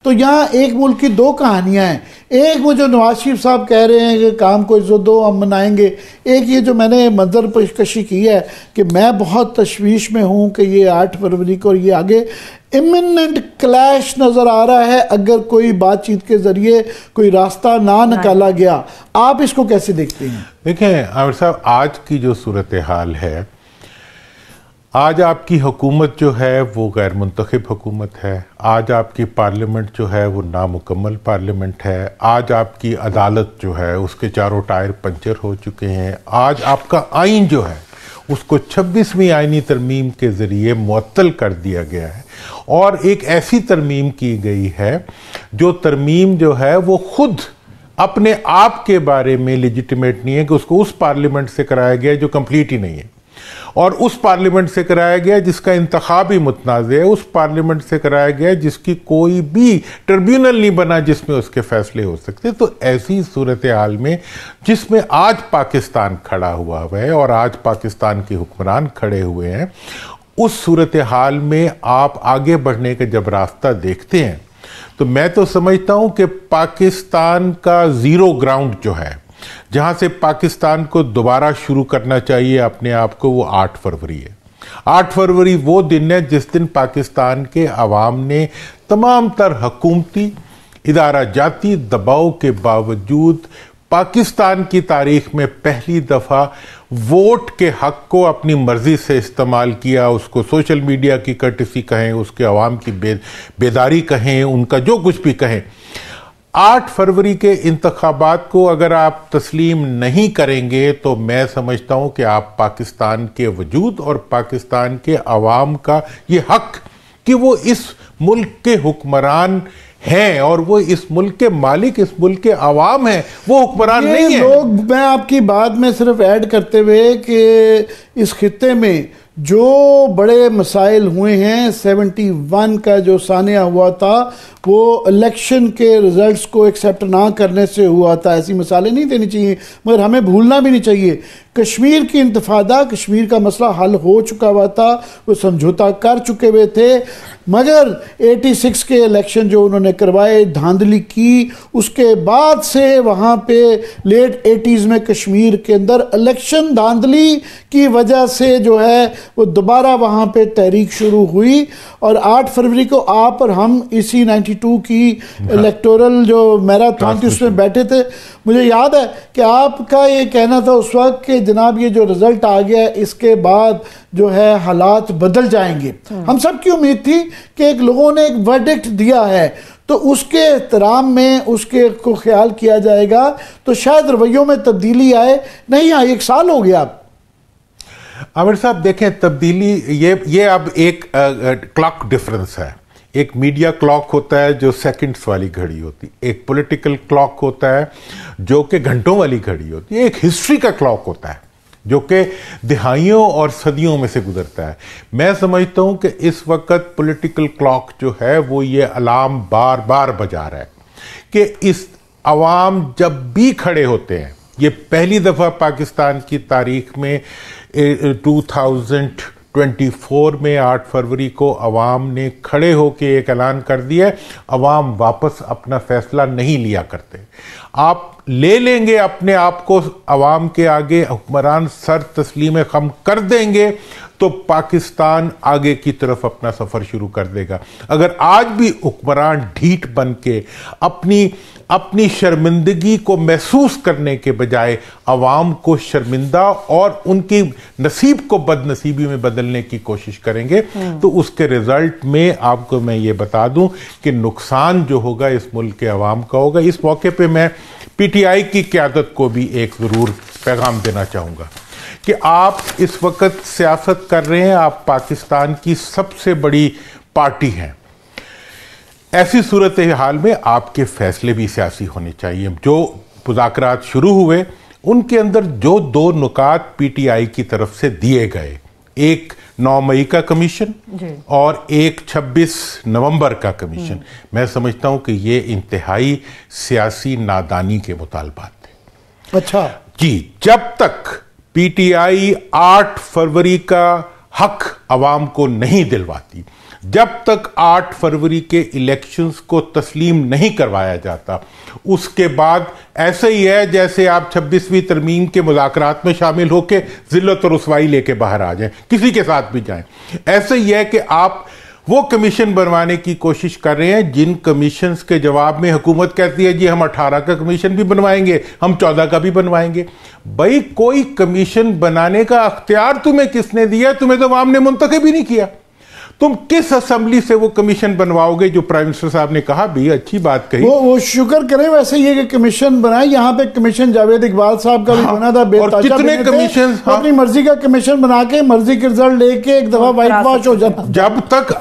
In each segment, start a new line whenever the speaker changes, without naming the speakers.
तो यहाँ एक मुल्क की दो कहानियाँ हैं। एक वो जो नवाज शरीफ साहब कह रहे हैं कि काम को इज्जत दो, हम मनाएंगे। एक ये जो मैंने मंजर पेशकशी की है कि मैं बहुत तशवीश में हूँ कि ये 8 फरवरी को और ये आगे इमिनेंट क्लैश नज़र आ रहा है अगर कोई बातचीत के ज़रिए कोई रास्ता ना निकाला गया। आप इसको कैसे देखते हैं?
देखें आमिर साहब, आज की जो सूरत हाल है, आज आपकी हुकूमत जो है वो गैर मुंतखब हुकूमत है। आज आपकी पार्लियामेंट जो है वो नामुकम्मल पार्लियामेंट है। आज आपकी अदालत जो है उसके चारों टायर पंचर हो चुके हैं। आज आपका आइन जो है उसको 26वीं आइनी तरमीम के ज़रिए मुअत्तल कर दिया गया है, और एक ऐसी तरमीम की गई है जो तरमीम जो है वो खुद अपने आप के बारे में लेजिटिमेट नहीं है कि उसको उस पार्लियामेंट से कराया गया जो कंप्लीट ही नहीं है, और उस पार्लियामेंट से कराया गया जिसका इंतखाब ही मुतनाज़ है, उस पार्लियामेंट से कराया गया जिसकी कोई भी ट्रिब्यूनल नहीं बना जिसमें उसके फैसले हो सकते। तो ऐसी सूरत हाल में जिसमें आज पाकिस्तान खड़ा हुआ है और आज पाकिस्तान के हुक्मरान खड़े हुए हैं, उस सूरत हाल में आप आगे बढ़ने का जब रास्ता देखते हैं तो मैं तो समझता हूं कि पाकिस्तान का ज़ीरो ग्राउंड जो है, जहां से पाकिस्तान को दोबारा शुरू करना चाहिए अपने आप को, वो 8 फरवरी है। 8 फरवरी वो दिन है जिस दिन पाकिस्तान के अवाम ने तमाम तर हुकूमती इदारा जाती दबाव के बावजूद पाकिस्तान की तारीख में पहली दफ़ा वोट के हक को अपनी मर्जी से इस्तेमाल किया। उसको सोशल मीडिया की कर्टसी कहें, उसके अवाम की बेदारी कहें, उनका जो कुछ भी कहें। 8 फरवरी के इंतखाबात को अगर आप तस्लीम नहीं करेंगे तो मैं समझता हूं कि आप पाकिस्तान के वजूद और पाकिस्तान के अवाम का ये हक कि वो इस मुल्क के हुक्मरान हैं और वो इस मुल्क के मालिक, इस मुल्क के अवाम हैं, वो हुक्मरान नहीं है।
लोग, मैं आपकी बात में सिर्फ ऐड करते हुए कि इस खित्ते में जो बड़े मसाइल हुए हैं, 71 का जो सानिया हुआ था वो इलेक्शन के रिजल्ट्स को एक्सेप्ट ना करने से हुआ था। ऐसी मिसालें नहीं देनी चाहिए, मगर हमें भूलना भी नहीं चाहिए कश्मीर की इंतफादा, कश्मीर का मसला हल हो चुका हुआ था, वो समझौता कर चुके हुए थे, मगर 86 के इलेक्शन जो उन्होंने करवाए, धांधली की, उसके बाद से वहाँ पे लेट 80s में कश्मीर के अंदर इलेक्शन धांधली की वजह से जो है वो दोबारा वहाँ पे तहरीक शुरू हुई। और 8 फरवरी को आप और हम इसी 92 की इलेक्टोरल जो मैराथन थी उसमें बैठे थे। मुझे याद है कि आपका ये कहना था उस वक्त कि जनाब ये जो रिजल्ट आ गया इसके बाद जो है हालात बदल जाएंगे। हम सब की उम्मीद थी कि एक लोगों ने एक वर्डिक्ट दिया है तो उसके एहतराम में उसके को ख्याल किया जाएगा, तो शायद रवैयों में तब्दीली आए। नहीं, यहाँ 1 साल हो गया।
आमिर साहब देखें, तब्दीली ये अब एक क्लॉक डिफरेंस है। एक मीडिया क्लॉक होता है जो सेकंड्स वाली घड़ी होती, एक पॉलिटिकल क्लॉक होता है जो कि घंटों वाली घड़ी होती है, एक हिस्ट्री का क्लॉक होता है जो कि दिहाइयों और सदियों में से गुजरता है। मैं समझता हूं कि इस वक्त पॉलिटिकल क्लॉक जो है वो ये अलार्म बार बार बजा रहा है कि इस अवाम जब भी खड़े होते हैं, ये पहली दफ़ा पाकिस्तान की तारीख में 2024 में 8 फरवरी को अवाम ने खड़े होकर एक ऐलान कर दिया, अवाम वापस अपना फैसला नहीं लिया करते। आप ले लेंगे अपने आप को अवाम के आगे, हुक्मरान सर तस्लीम खम कर देंगे तो पाकिस्तान आगे की तरफ अपना सफ़र शुरू कर देगा। अगर आज भी हुक्मरान ढीठ बन के अपनी शर्मिंदगी को महसूस करने के बजाय अवाम को शर्मिंदा और उनकी नसीब को बदनसीबी में बदलने की कोशिश करेंगे तो उसके रिजल्ट में आपको मैं ये बता दूं कि नुकसान जो होगा इस मुल्क के अवाम का होगा। इस मौके पे मैं पीटीआई की क़यादत को भी एक ज़रूर पैगाम देना चाहूँगा कि आप इस वक्त सियासत कर रहे हैं, आप पाकिस्तान की सबसे बड़ी पार्टी हैं। ऐसी सूरत हाल में आपके फैसले भी सियासी होने चाहिए। जो मुज़ाकरात शुरू हुए उनके अंदर जो 2 नुकात पीटीआई की तरफ से दिए गए, एक 9 मई का कमीशन और एक 26 नवंबर का कमीशन, मैं समझता हूं कि ये इंतहाई सियासी नादानी के मुतालबात थे।
अच्छा
जी, जब तक पीटीआई 8 फरवरी का हक अवाम को नहीं दिलवाती, जब तक 8 फरवरी के इलेक्शंस को तस्लीम नहीं करवाया जाता, उसके बाद ऐसे ही है जैसे आप 26वीं तरमीम के मुज़ाकरात में शामिल होकर जिल्लत और रुसवाई लेके बाहर आ जाएं, किसी के साथ भी जाएं। ऐसे ही है कि आप वो कमीशन बनवाने की कोशिश कर रहे हैं जिन कमीशंस के जवाब में हुकूमत कहती है जी हम 18 का कमीशन भी बनवाएंगे, हम 14 का भी बनवाएंगे। भाई कोई कमीशन बनाने का अख्तियार तुम्हें किसने दिया? तुम्हें तो अवाम ने मुंतखब ही नहीं किया। तुम किस असेंबली से वो कमीशन बनवाओगे? जो प्राइम मिनिस्टर साहब ने कहा भी अच्छी बात कही,
वो शुक्र करें वैसे ये कि कमीशन बनाए। यहाँ पे कमीशन जावेद इकबाल साहब का भी बना था,
और कितने कमीशन
अपनी मर्जी का कमीशन बना के मर्जी के रिजल्ट लेके एक दफा व्हाइट वॉश हो जाना।
जब तक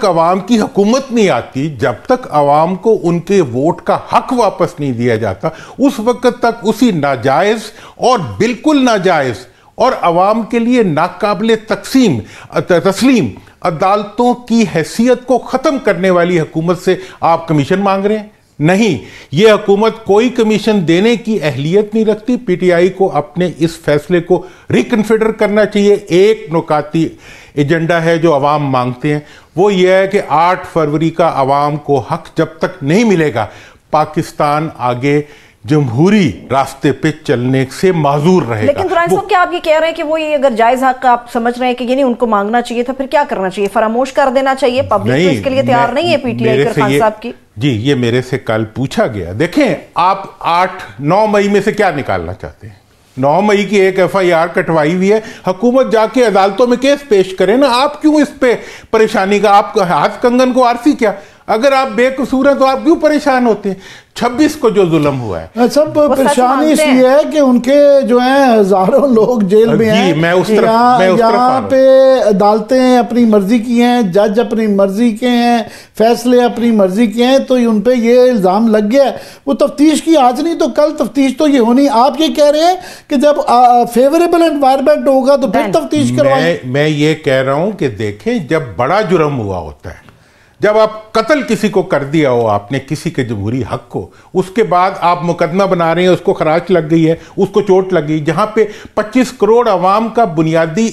अवाम की हुकूमत नहीं आती, जब तक अवाम को उनके वोट का हक वापस नहीं दिया जाता, उस वक्त तक उसी नाजायज और बिल्कुल नाजायज और अवाम के लिए नाकाबिले तस्लीम अदालतों की हैसियत को खत्म करने वाली हुकूमत से आप कमीशन मांग रहे हैं? नहीं, यह हुकूमत कोई कमीशन देने की अहलियत नहीं रखती। पीटीआई को अपने इस फैसले को रिकन्सिडर करना चाहिए। एक नुकाती एजेंडा है जो अवाम मांगते हैं, वो ये है कि 8 फरवरी का अवाम को हक जब तक नहीं मिलेगा, पाकिस्तान आगे जमहूरी रास्ते पे चलने से माजूर रहेगा।
लेकिन दुरानी साहब, क्या आप ये कह रहे हैं कि वो ये अगर जायज हक आप समझ रहे हैं कि ये नहीं उनको मांगना चाहिए था, फिर क्या करना चाहिए? फरामोश कर देना चाहिए? पब्लिक तो इसके लिए तैयार नहीं है पीटीआई के खान साहब की।
जी, ये मेरे से कल पूछा गया। देखें, आप 8-9 मई में से क्या निकालना चाहते हैं? 9 मई की एक FIR कटवाई हुई है, हुकूमत जाके अदालतों में केस पेश करे ना। आप क्यों इस पे परेशानी का, आप हाथ कंगन को आरसी क्या? अगर आप बेकसूर हैं तो आप क्यों परेशान होते हैं? 26 को जो जुल्म हुआ है,
सब परेशानी इसलिए है कि उनके जो हैं हजारों लोग जेल में हैं।
मैं उस तरफ
यहाँ पे अदालतें अपनी मर्जी की हैं, जज अपनी मर्जी के हैं, फैसले अपनी मर्जी के हैं, तो उन पे ये इल्जाम लग गया। वो तफ्तीश की आज नहीं तो कल तफ्तीश तो ये होनी। आप ये कह रहे हैं कि जब फेवरेबल एनवायरमेंट होगा तो फिर तफ्तीश करवाएं।
मैं ये कह रहा हूं कि देखें, जब बड़ा जुर्म हुआ होता है, जब आप कत्ल किसी को कर दिया हो आपने, किसी के जमहूरी हक को, उसके बाद आप मुकदमा बना रहे हैं, उसको खराच लग गई है, उसको चोट लग गई, जहां पे 25 करोड़ अवाम का बुनियादी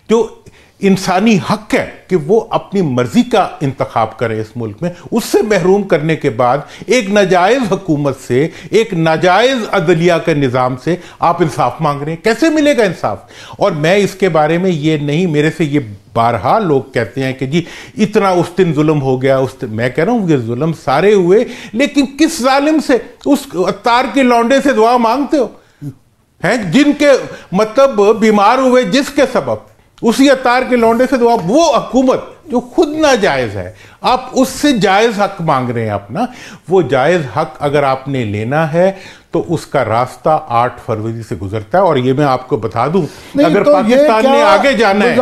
जो इंसानी हक है कि वो अपनी मर्जी का इंतखाब करे इस मुल्क में, उससे महरूम करने के बाद एक नाजायज हुकूमत से, एक नाजायज अदलिया के निज़ाम से आप इंसाफ मांग रहे हैं। कैसे मिलेगा इंसाफ? और मैं इसके बारे में ये नहीं, मेरे से ये बारहा लोग कहते हैं कि जी इतना उस दिन जुल्म हो गया, मैं कह रहा हूं ये जुल्म सारे हुए, लेकिन किस जालिम से? उस अत्तार के लौंडे से दुआ मांगते हो हैं, जिनके मतलब बीमार हुए जिसके सबब, उसी अत्तार के लौंडे से दुआ। वो हुकूमत जो खुद नाजायज है, आप उससे जायज हक मांग रहे हैं अपना। वो जायज हक अगर आपने लेना है तो उसका रास्ता 8 फरवरी से गुजरता है। और ये मैं आपको बता दूं, अगर पाकिस्तान ने आगे जाना है